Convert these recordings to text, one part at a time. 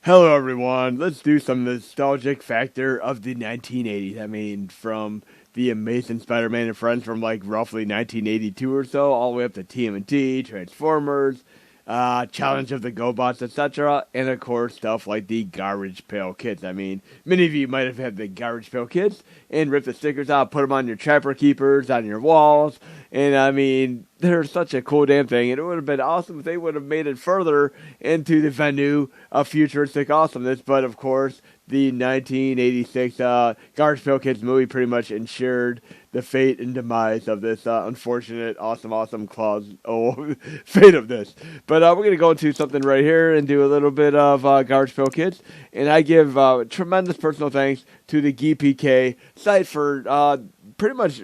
Hello, everyone. Let's do some nostalgic factor of the 1980s. I mean, from the Amazing Spider-Man and Friends from like roughly 1982 or so, all the way up to TMNT, Transformers, Challenge of the GoBots, etc., and of course stuff like the Garbage Pail Kids. I mean, many of you might have had the Garbage Pail Kids and ripped the stickers out, put them on your Trapper Keepers, on your walls, and I mean, they're such a cool damn thing. And it would have been awesome if they would have made it further into the venue of futuristic awesomeness. But of course, the 1986 Garbage Pail Kids movie pretty much ensured the fate and demise of this unfortunate, awesome clause. Oh, fate of this. But we're going to go into something right here and do a little bit of Garbage Pail Kids. And I give tremendous personal thanks to the GPK site for pretty much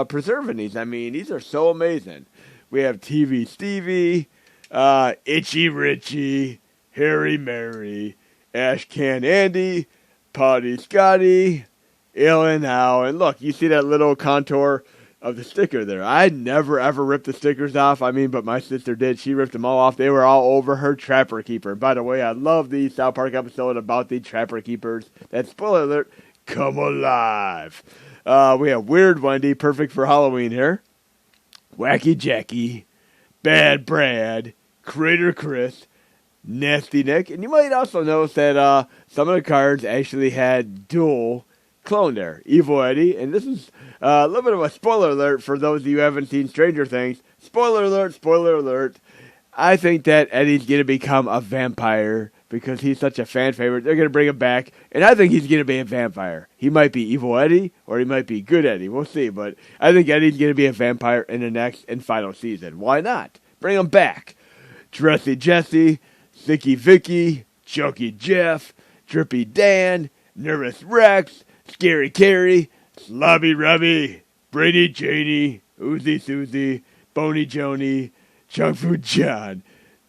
preserving these. I mean, these are so amazing. We have TV Stevie, Itchy Richie, Harry Mary, Ash Can Andy, Potty Scotty, Ill and How. And look, you see that little contour of the sticker there. I never ever ripped the stickers off. I mean, but my sister did. She ripped them all off. They were all over her Trapper Keeper. By the way, I love the South Park episode about the Trapper Keepers. That, spoiler alert, come alive. We have Weird Wendy, perfect for Halloween here. Wacky Jackie, Bad Brad, Crater Chris, Nasty Nick. And you might also notice that some of the cards actually had dual clone there. Evil Eddie. And this is a little bit of a spoiler alert for those of you who haven't seen Stranger Things. Spoiler alert, spoiler alert. I think that Eddie's going to become a vampire because he's such a fan favorite. They're going to bring him back, and I think he's going to be a vampire. He might be Evil Eddie, or he might be Good Eddie. We'll see, but I think Eddie's going to be a vampire in the next and final season. Why not? Bring him back. Dressy Jesse, Sicky Vicky, Chunky Jeff, Drippy Dan, Nervous Rex, Scary Carrie, Slobby Robbie, Brady Janie, Uzi Susie, Boney Joni, Junk Food John,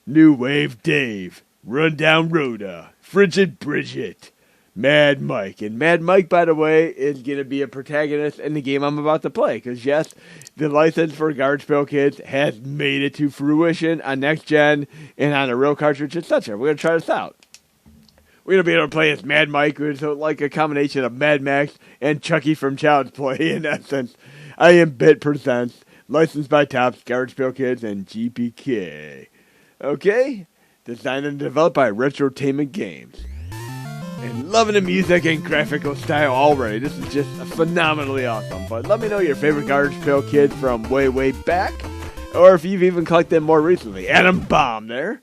New Wave Dave, Rundown Rhoda, Frigid Bridget, Mad Mike. And Mad Mike, by the way, is going to be a protagonist in the game I'm about to play. Because, yes, the license for Garbage Pail Kids has made it to fruition on Next Gen and on a real cartridge, etc. We're going to try this out. We're going to be able to play as Mad Mike, who's like a combination of Mad Max and Chucky from Child's Play, in essence. I Am Bit Presents, licensed by Topps, Garbage Pail Kids, and GPK. Okay? Designed and developed by Retrotainment Games. And loving the music and graphical style already. This is just phenomenally awesome. But let me know your favorite Garbage Pail Kids from way back. Or if you've even collected them more recently. Adam Bomb there.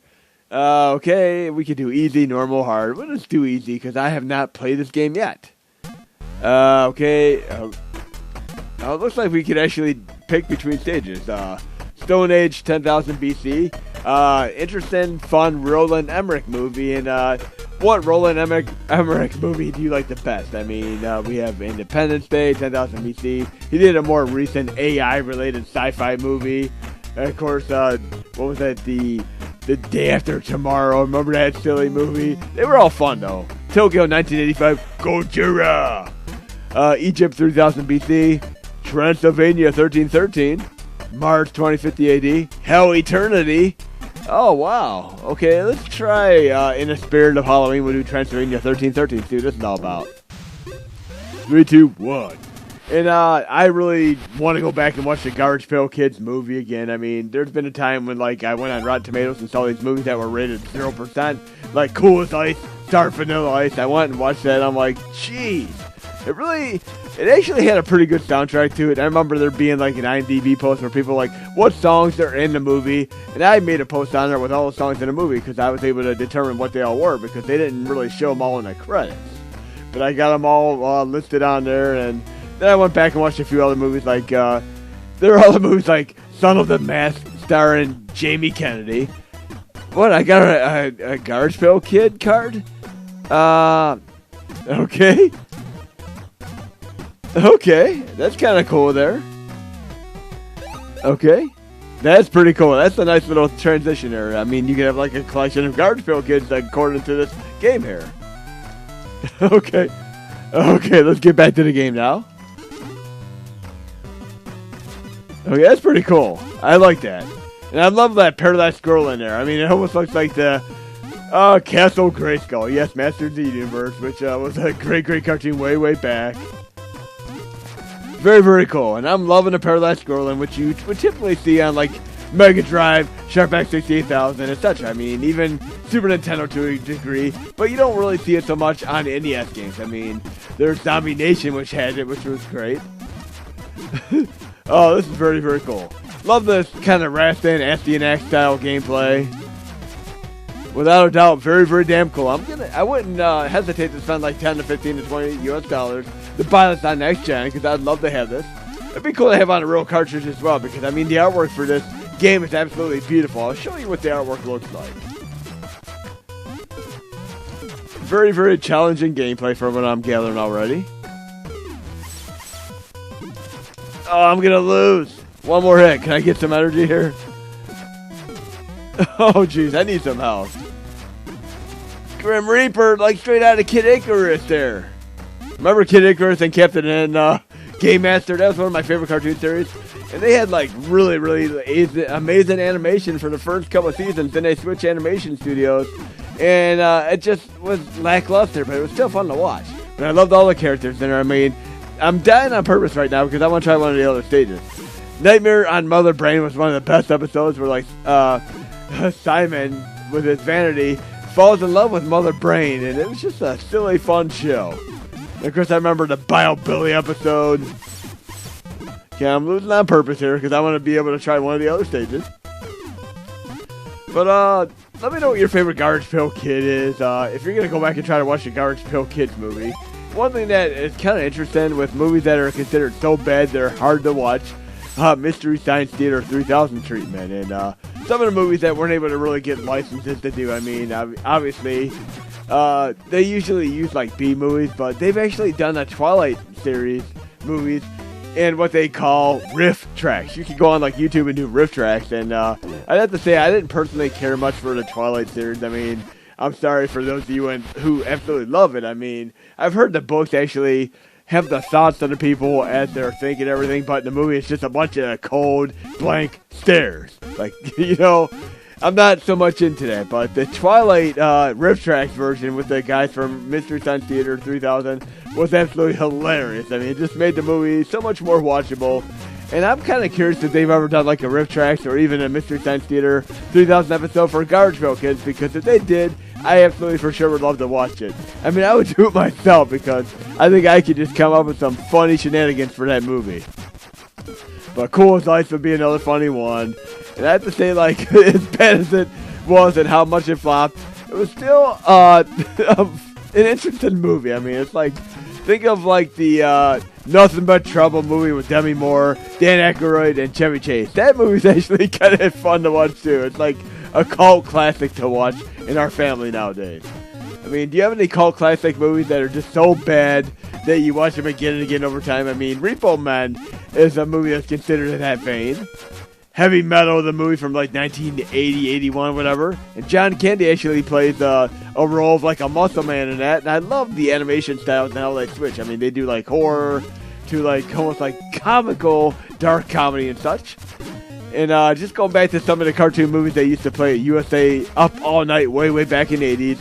Okay, we could do easy, normal, hard. Let's do easy because I have not played this game yet. Okay. It looks like we could actually pick between stages. Stone Age 10,000 BC. Interesting, fun Roland Emmerich movie. And what Roland Emmerich movie do you like the best? I mean, we have Independence Day, 10,000 BC. He did a more recent AI-related sci-fi movie. And of course, what was that? The Day After Tomorrow. Remember that silly movie? They were all fun, though. Tokyo 1985. Gojira. Egypt 3000 BC. Transylvania 1313. March 2050 AD. Hell Eternity. Oh, wow. Okay, let's try In the Spirit of Halloween. We'll do Transylvania 1313. See what this is all about. 3, 2, 1. And I really want to go back and watch the Garbage Pail Kids movie again. I mean, there's been a time when like I went on Rotten Tomatoes and saw these movies that were rated 0%, like Cool as Ice, Star Vanilla Ice. I went and watched that. And I'm like, jeez, it actually had a pretty good soundtrack to it. I remember there being like an IMDb post where people were like, what songs are in the movie? And I made a post on there with all the songs in the movie because I was able to determine what they all were because they didn't really show them all in the credits. But I got them all listed on there, and then I went back and watched a few other movies like, there are other movies like Son of the Mask starring Jamie Kennedy. What, I got a Garbage Pail Kid card? Okay. Okay, that's kind of cool there. Okay, that's pretty cool. That's a nice little transition there. I mean, you can have like a collection of Garbage Pail Kids according to this game here. Okay, let's get back to the game now. Okay, that's pretty cool. I like that. And I love that Paradise Girl in there. I mean, it almost looks like the Castle Grayskull. Yes, Master of the Universe, which was a great cartoon way back. Very, very cool. And I'm loving the parallax scrolling, which you would typically see on, like, Mega Drive, Sharp X68000, etc. I mean, even Super Nintendo to a degree, but you don't really see it so much on NES games. I mean, there's Zombie Nation, which had it, which was great. Oh, this is very, very cool. Love this kind of Rastin, SDNX style gameplay. Without a doubt, very, very damn cool. I wouldn't hesitate to spend like 10 to 15 to 20 US dollars to buy this on next gen, because I'd love to have this. It'd be cool to have on a real cartridge as well, because I mean the artwork for this game is absolutely beautiful. I'll show you what the artwork looks like. Very, very challenging gameplay from what I'm gathering already. Oh, I'm gonna lose. One more hit. Can I get some energy here? Oh, jeez, I need some health. Grim Reaper, like straight out of Kid Icarus there. Remember Kid Icarus and Captain and Game Master? That was one of my favorite cartoon series. And they had like really amazing animation for the first couple of seasons. Then they switched animation studios. And it just was lackluster, but it was still fun to watch. And I loved all the characters in there. I mean, I'm dying on purpose right now because I want to try one of the other stages. Nightmare on Mother Brain was one of the best episodes where like Simon, with his vanity, falls in love with Mother Brain, and it was just a silly, fun show. And of course, I remember the Bio Billy episode. Okay, I'm losing on purpose here because I want to be able to try one of the other stages. But let me know what your favorite Garbage Pail Kid is. If you're gonna go back and try to watch the Garbage Pail Kids movie, one thing that is kind of interesting with movies that are considered so bad they're hard to watch. Mystery Science Theater 3000 treatment, and some of the movies that weren't able to really get licenses to do. I mean, obviously, they usually use like B movies, but they've actually done a Twilight series movies and what they call riff tracks. You can go on like YouTube and do riff tracks, and I'd have to say I didn't personally care much for the Twilight series. I mean, I'm sorry for those of you who absolutely love it. I mean, I've heard the books actually have the thoughts of the people as they're thinking everything, but in the movie it's just a bunch of cold, blank stares. Like, you know, I'm not so much into that, but the Twilight riff tracks version with the guys from Mystery Science Theater 3000 was absolutely hilarious. I mean, it just made the movie so much more watchable. And I'm kind of curious if they've ever done like a riff tracks or even a Mystery Science Theater 3000 episode for Garbage Pail Kids, because if they did, I absolutely for sure would love to watch it. I mean, I would do it myself because I think I could just come up with some funny shenanigans for that movie. But Cool as Ice would be another funny one. And I have to say, like, as bad as it was and how much it flopped, it was still an interesting movie. I mean, it's like, think of like the Nothing But Trouble movie with Demi Moore, Dan Aykroyd, and Chevy Chase. That movie's actually kind of fun to watch too. It's like a cult classic to watch in our family nowadays. I mean, do you have any cult classic movies that are just so bad that you watch them again and again over time? I mean, Repo Man is a movie that's considered in that vein. Heavy Metal, the movie from like 1980, 81, whatever. And John Candy actually plays a role of like a muscle man in that. And I love the animation styles and how they switch. I mean, they do like horror to like almost like comical, dark comedy and such. And just going back to some of the cartoon movies they used to play at USA Up All Night way back in the 80s.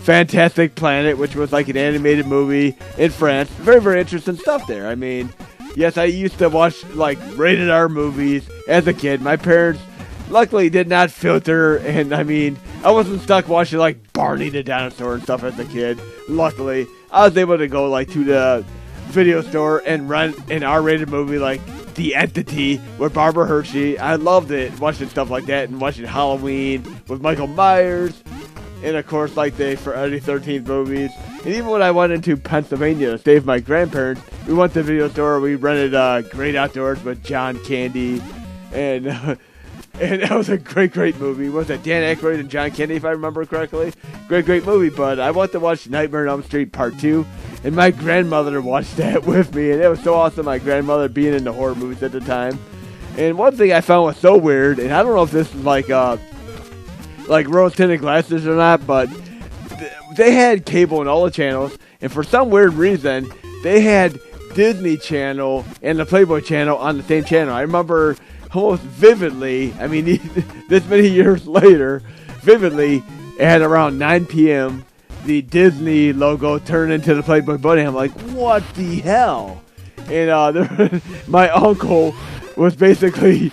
Fantastic Planet, which was like an animated movie in France. Very, very interesting stuff there. I mean, yes, I used to watch like rated R movies as a kid. My parents luckily did not filter, and I mean, I wasn't stuck watching like Barney the Dinosaur and stuff as a kid. Luckily, I was able to go like to the video store and rent an R-rated movie like The Entity with Barbara Hershey. I loved it, watching stuff like that, and watching Halloween with Michael Myers, and of course like the Friday 13th movies. And even when I went into Pennsylvania to stay with my grandparents, we went to the video store, we rented Great Outdoors with John Candy, and that was a great movie. Was it Dan Aykroyd and John Candy, if I remember correctly? Great movie. But I went to watch Nightmare on Elm Street Part 2, and my grandmother watched that with me, and it was so awesome, my grandmother being into horror movies at the time. And one thing I found was so weird, and I don't know if this is like rose-tinted glasses or not, but they had cable in all the channels, and for some weird reason, they had Disney Channel and the Playboy Channel on the same channel. I remember almost vividly, I mean, this many years later, vividly, at around 9 p.m., the Disney logo turned into the Playboy Bunny. I'm like, what the hell? And my uncle was basically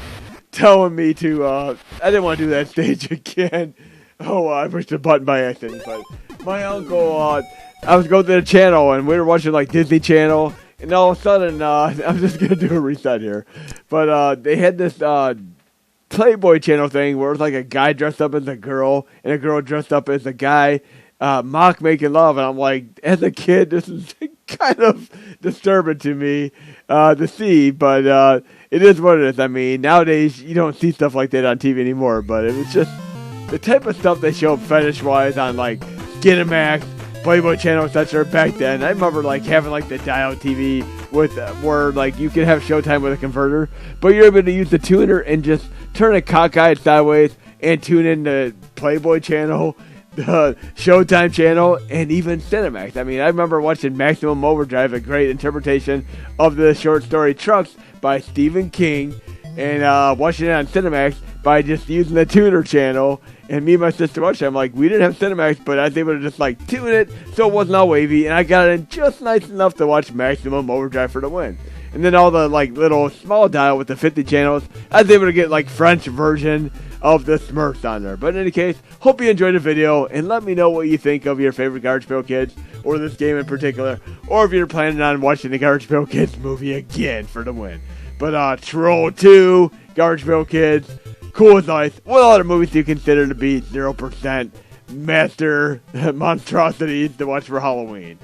telling me to, I didn't want to do that stage again. Oh, I pushed the button by accident. But my uncle, I was going to the channel, and we were watching, like, Disney Channel. And all of a sudden, I'm just going to do a reset here. But they had this Playboy Channel thing where it was like a guy dressed up as a girl and a girl dressed up as a guy. Mock making love, and I'm like, as a kid, this is kind of disturbing to me to see, but it is what it is. I mean, nowadays you don't see stuff like that on TV anymore, but it was just the type of stuff they showed fetish-wise on like Skinamax, Playboy Channel, etc. Back then. I remember like having like the dial TV with where like you could have Showtime with a converter, but you're able to use the tuner and just turn it cockeyed sideways and tune in the Playboy Channel, the Showtime channel, and even Cinemax. I mean, I remember watching Maximum Overdrive, a great interpretation of the short story Trucks by Stephen King, and watching it on Cinemax by just using the tuner channel. And me and my sister watched it. I'm like, we didn't have Cinemax, but I was able to just like tune it so it wasn't all wavy, and I got it in just nice enough to watch Maximum Overdrive for the win. And then all the like little small dial with the 50 channels, I was able to get like French version of the Smurfs on there. But in any case, hope you enjoyed the video, and let me know what you think of your favorite Garbage Pail Kids, or this game in particular, or if you're planning on watching the Garbage Pail Kids movie again for the win. But Troll 2, Garbage Pail Kids, cool as ice. What other movies do you consider to be 0% master monstrosities to watch for Halloween?